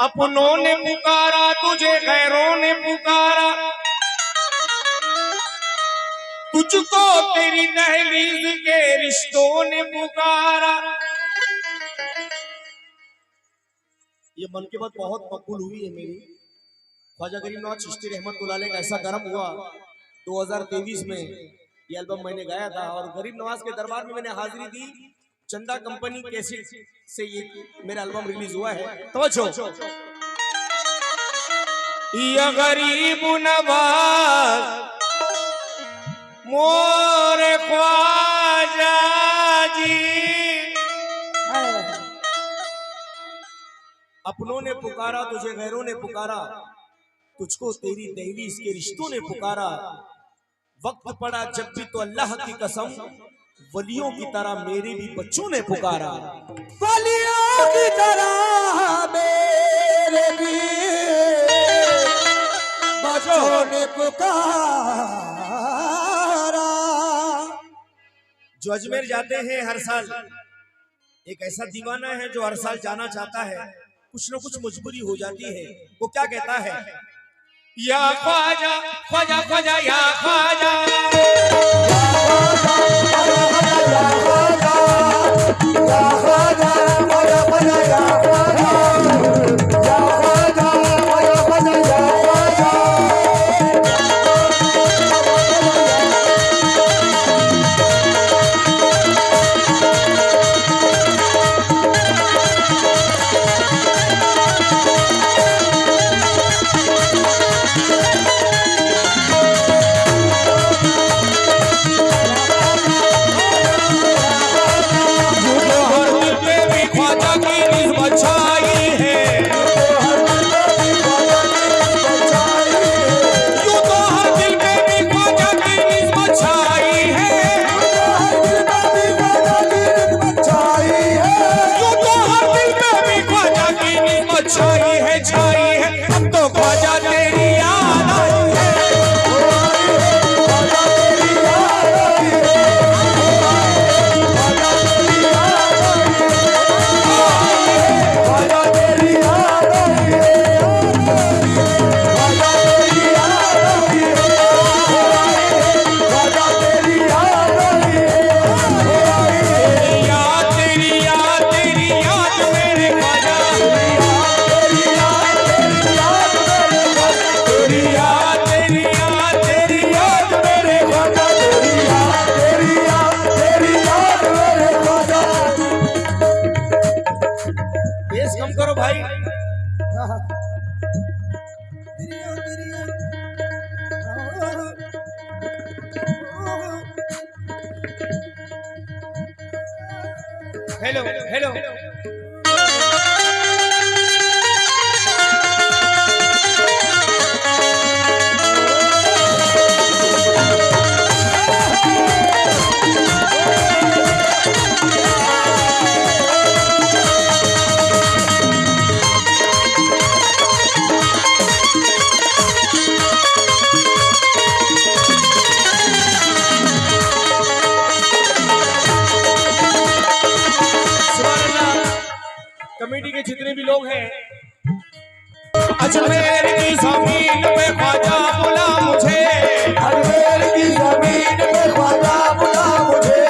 अपनों ने पुकारा तुझे, गैरों ने पुकारा तुझको, तेरी दहलीज के रिश्तों ने पुकारा। ये मन की बात बहुत मकबूल हुई है मेरी। ख्वाजा गरीब नवाज चिश्ती रहमतुल्लाह अलैह का ऐसा कर्म हुआ 2023 में, ये एल्बम मैंने गाया था और गरीब नवाज के दरबार में मैंने हाजिरी दी। चंदा कंपनी कैसेट से ये मेरा एल्बम रिलीज हुआ है। तवज्जो। या गरीब नवाज मोरे ख्वाजा जी, अपनों ने पुकारा तुझे, गैरों ने पुकारा तुझको, तेरी दहलीज के रिश्तों ने पुकारा। वक्त पड़ा जब भी तो अल्लाह की कसम, वलियों की तरह मेरे भी बच्चों ने पुकारा। वलियों की तरह मेरे भी बच्चों ने पुकारा। जो अजमेर जाते हैं हर साल, एक ऐसा दीवाना है जो हर साल जाना चाहता है, कुछ न कुछ मजबूरी हो जाती है। वो क्या कहता है? या ख्वाजा ख्वाजा ख्वाजा या ख्वाजा, कम करो भाई। हेलो हेलो कमेटी के जितने भी लोग हैं, अजमेर की जमीन पे ख्वाजा बुला मुझे, अजमेर की जमीन पे ख्वाजा बुला मुझे,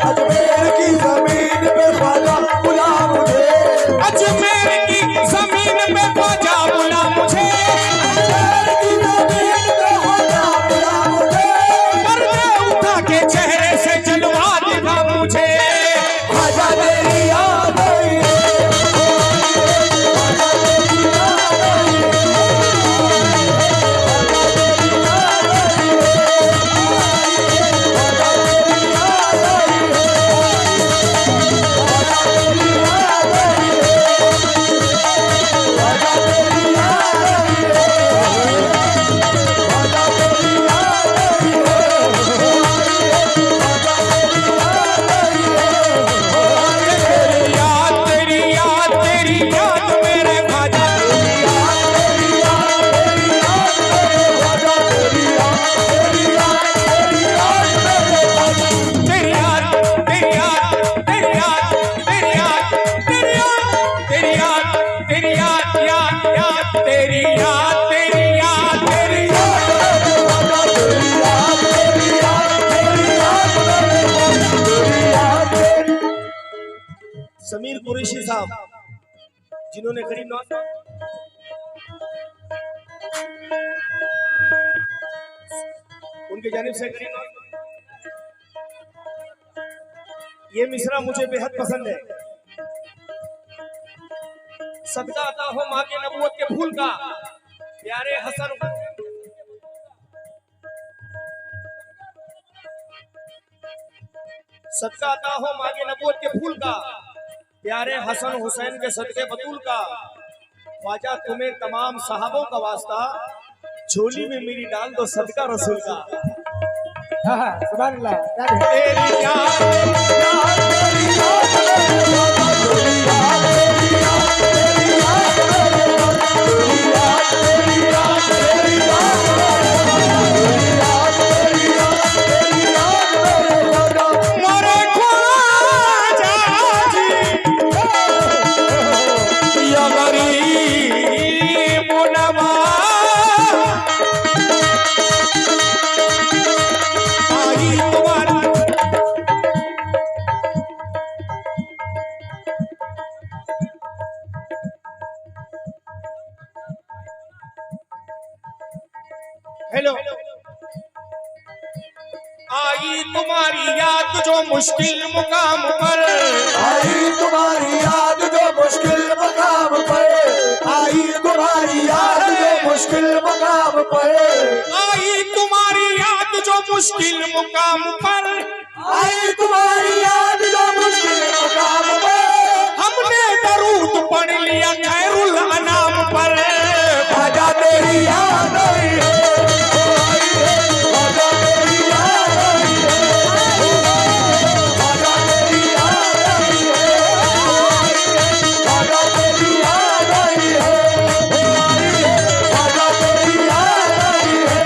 अजमेर की जमीन पे ख्वाजा बुला मुझे, अजमेर की जमीन पे ख्वाजा बुला मुझे, अजमेर की जमीन पे ख्वाजा बुला मुझे, पर्दे उठा के चेहरे से जलवा दिखा मुझे। ख्वाजा तेरी याद आई, समीर कुरैशी साहब जिन्होंने गरीब नवाज उनके जानिब से गरीब नवाज ये मिसरा मुझे बेहद पसंद है। सदका अता हो माँ के नबूवत के फूल का, प्यारे हसन सदका अता हो माँ के नबूवत के फूल का, प्यारे हसन हुसैन के सदके बतूल का। ख्वाजा तुम्हें तमाम साहबों का वास्ता, झोली में मेरी डाल दो सदका रसूल का। सुभान अल्लाह। तेरी याद हेलो आई तुम्हारी याद जो मुश्किल मुकाम पर, आई तुम्हारी याद जो मुश्किल मकाम पर, आई तुम्हारी याद जो मुश्किल मकाम पर, आई तुम्हारी याद जो मुश्किल मुकाम पर, आई तुम्हारी याद जो मुश्किल मकाम पर। हमने दरूद पढ़ लिया खैरुल अनाम पर। ख्वाजा तेरी याद आई है, ओ आई है, ख्वाजा तेरी याद आई है, ख्वाजा तेरी याद आई है, ओ आई है, ख्वाजा तेरी याद आई है, ओ आई है, ख्वाजा तेरी याद आई है,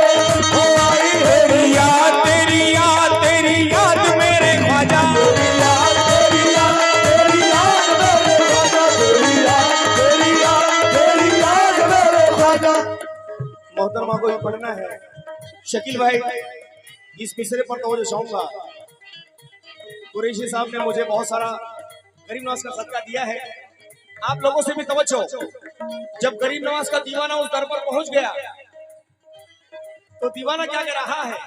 ओ आई है। तेरी याद तेरी याद तेरी याद मेरे ख्वाजा, तेरी याद तेरी याद तेरी याद मेरे ख्वाजा, तेरी याद तेरी याद तेरी याद मेरे ख्वाजा। मोहतरमा को ही पढ़ना है। शकील भाई इस मिसरे पर तो चाहूंगा। कुरैशी साहब ने मुझे बहुत सारा गरीब नवाज का सदका दिया है। आप लोगों से भी तवज्जो, जब गरीब नवाज का दीवाना उस दर पर पहुंच गया तो दीवाना क्या कह रहा है,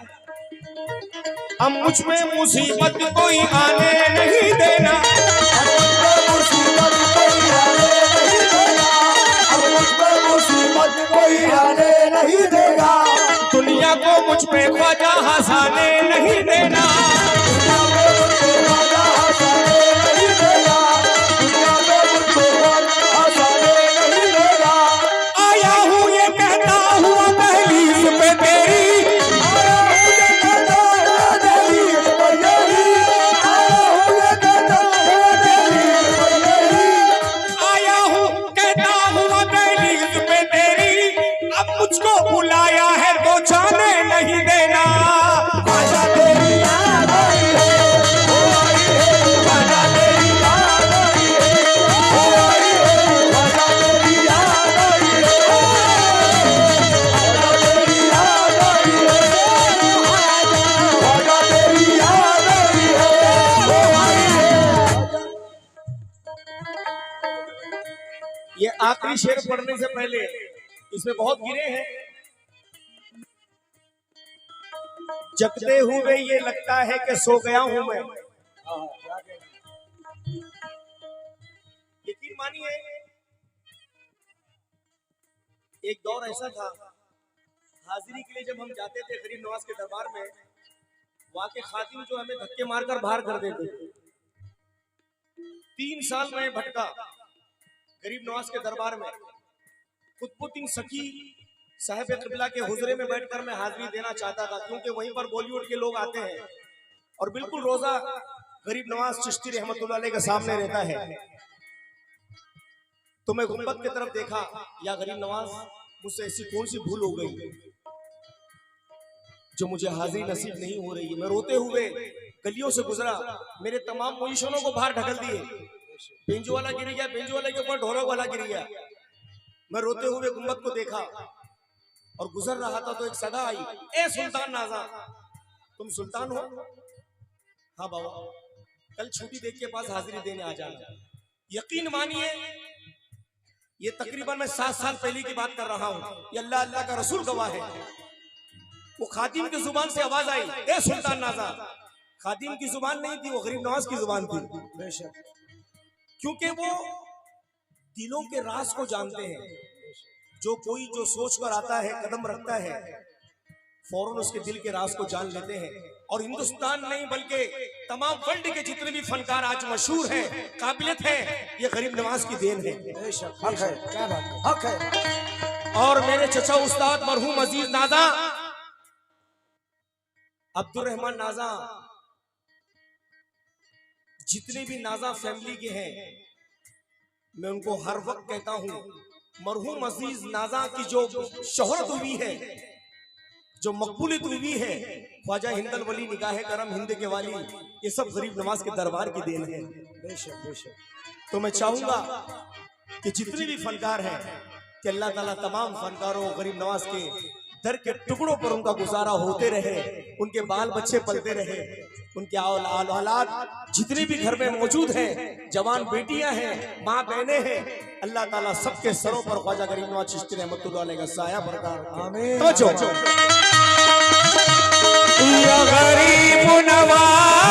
अब मुझ में मुसीबत कोई आने नहीं देना, मुसीबत कोई आने नहीं देगा, अब मुझ पे मुसीबत कोई आने नहीं देगा, दुनिया को मुझ पे ख्वाजा हंसाने नहीं देना। दुनिया में मुझको ख्वाजा हंसाने नहीं देगा, दुनिया में मुझको ख्वाजा हंसाने नहीं देगा। आया हूँ ये कहता हुआ दहलीज पे तेरी, आया हूँ ये कहता हुआ दहलीज पर यही, आया हूँ ये कहता हुआ दहलीज पर यही, आया हूँ कहता हुआ दहलीज पे तेरी, अब मुझको बुलाया है तो जाने नहीं देना। ख्वाजा तेरी याद आई है, ओ आई है, ख्वाजा तेरी याद आई है, ओ आई है, ख्वाजा तेरी याद आई है, ख्वाजा तेरी याद आई है, ख्वाजा तेरी याद आई है, ओ आई है। ये आखिरी शेर पढ़ने से पहले इसमें बहुत गिरे हैं। जगते हुए ये लगता है कि सो गया हूं मैं, यकीन मानिए एक दौर ऐसा था, हाजिरी के लिए जब हम जाते थे गरीब नवाज के दरबार में, वहां के खातिन जो हमें धक्के मारकर बाहर कर देते थे। 3 साल मैं भटका गरीब नवाज के दरबार में। कुतुबुद्दीन सकी साहिब क़िबला के हुजरे में बैठकर मैं हाजिरी देना चाहता था, क्योंकि वहीं पर बॉलीवुड के लोग आते हैं और बिल्कुल रोजा गरीब नवाज चिश्ती रहमतुल्लाह अलैह के सामने रहता है। तो मैं गुंबद की तरफ देखा, या गरीब नवाज मुझसे ऐसी कौन सी भूल हो गई जो मुझे हाजिरी नसीब नहीं हो रही है। मैं रोते हुए गलियों से गुजरा, मेरे तमाम पोजीशनों को बाहर ढकल दिए, बेंजो वाला गिर गया, बेंजो वाले के ऊपर ढोलक वाला गिर गया। मैं रोते हुए गुंबद को देखा और गुजर रहा था तो एक सदा आई, ए सुल्तान नाजा, तुम सुल्तान हो? हाँ बाबा, कल छुट्टी देख के पास हाजिरी देने आ जाना। यकीन मानिए ये तकरीबन मैं 7 साल पहले की बात कर रहा हूं। ये अल्लाह अल्लाह का रसूल गवाह है। वो खादिम की जुबान से आवाज आई, ए सुल्तान नाजा। खादिम की जुबान नहीं थी, वो गरीब नवाज की जुबान थी। बेशक, क्योंकि वो दिलों के राज को जानते हैं। जो कोई जो सोच कर आता है, कदम रखता है, फौरन उसके दिल के राज को जान लेते हैं। और हिंदुस्तान नहीं बल्कि तमाम वर्ल्ड के जितने भी फनकार आज मशहूर हैं, काबिलियत है, ये गरीब नवाज की देन है। बेशक, हक है, क्या बात है, हक है। और मेरे चचा उस्ताद मरहूम अजीज नाजा अब्दुल रहमान नाजा, जितने भी नाजा फैमिली के हैं, मैं उनको हर वक्त कहता हूं, मरहूम अजीज नाजा की जो शोहरत हुई है, जो मकबूलियत हुई है, ख्वाजा हिंदल वली निगाह करम हिंद के वाली, ये सब गरीब नवाज के दरबार की देन है। बेशक, बेशक। तो मैं चाहूंगा कि जितने भी फनकार हैं कि अल्लाह ताला तमाम फनकारों गरीब नवाज के दर के टुकड़ों पर उनका गुजारा होते रहे, उनके बाल बच्चे पलते रहे, उनके औलाद जितने भी घर में मौजूद हैं, जवान बेटियां हैं, माँ बहनें हैं, अल्लाह ताला सबके सरों पर ख्वाजा गरीब नवाज चिश्ती रहमतुल्लाह अलैह का साया बरकरार। आमीन। या गरीब नवाज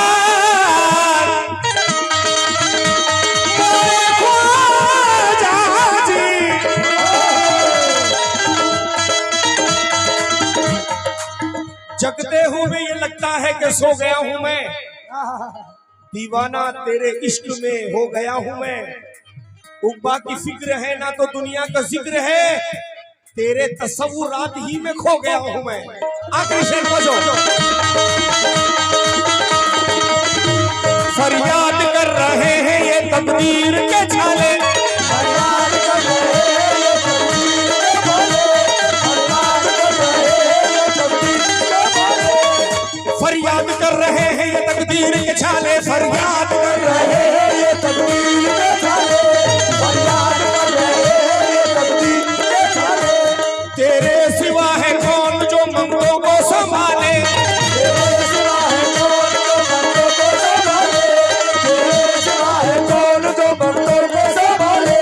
जगते हुए ये लगता है कि सो गया हूं मैं, दीवाना तेरे इश्क में हो गया हूं मैं। उक़बा की फिक्र है ना तो दुनिया का जिक्र है, तेरे तसव्वुरात ही में खो गया हूं मैं। आखिरी शेर पढ़ो। फरियाद कर रहे हैं ये तकदीर के छाले, फरियाद कर रहे हैं ये तकदीर के भाले, फरियाद कर रहे हैं ये तकदीर के भाले, फरियाद कर रहे हैं ये तकदीर के छाले, फरियाद कर रहे हैं ये तकदीर के छाले, फरियाद कर रहे हैं ये तकदीर के छाले। तेरे सिवा है कौन जो मंगों को संभाले, तेरे सिवा है कौन जो बंदों को संभाले, तेरे सिवा है कौन जो बंदों को संभाले।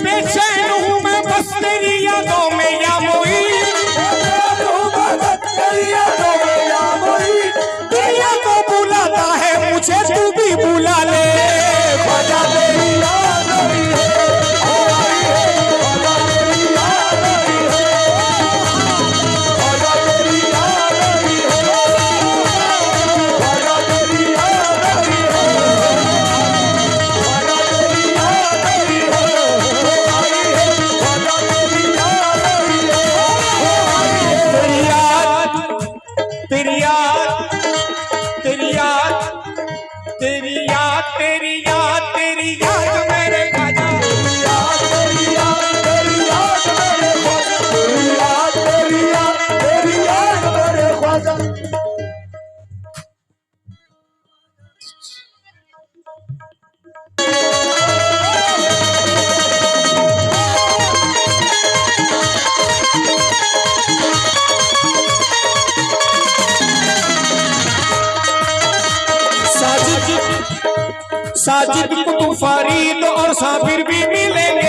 बेचैन हूँ मैं बस तेरी यादों में या मोई, दिया तो बुलाता है मुझे, तू भी बुला ले। ख्वाजा तेरी याद आई है, आई है, ख्वाजा तेरी याद आई है, ख्वाजा तेरी याद आई है, ख्वाजा तेरी याद आई है, ख्वाजा तेरी याद आई है, आई है, ख्वाजा तेरी याद आई है, तेरी याद, तेरी याद, तेरी याद, तेरी याद, तेरी याद, तेरी याद मेरे ख्वाजा। तेरी याद, तेरी याद, तेरी याद मेरे ख्वाजा, तेरी याद, तेरी याद, तेरी याद मेरे ख्वाजा। साजिद कुतुब फरीद और साबिर भी मिलेंगे।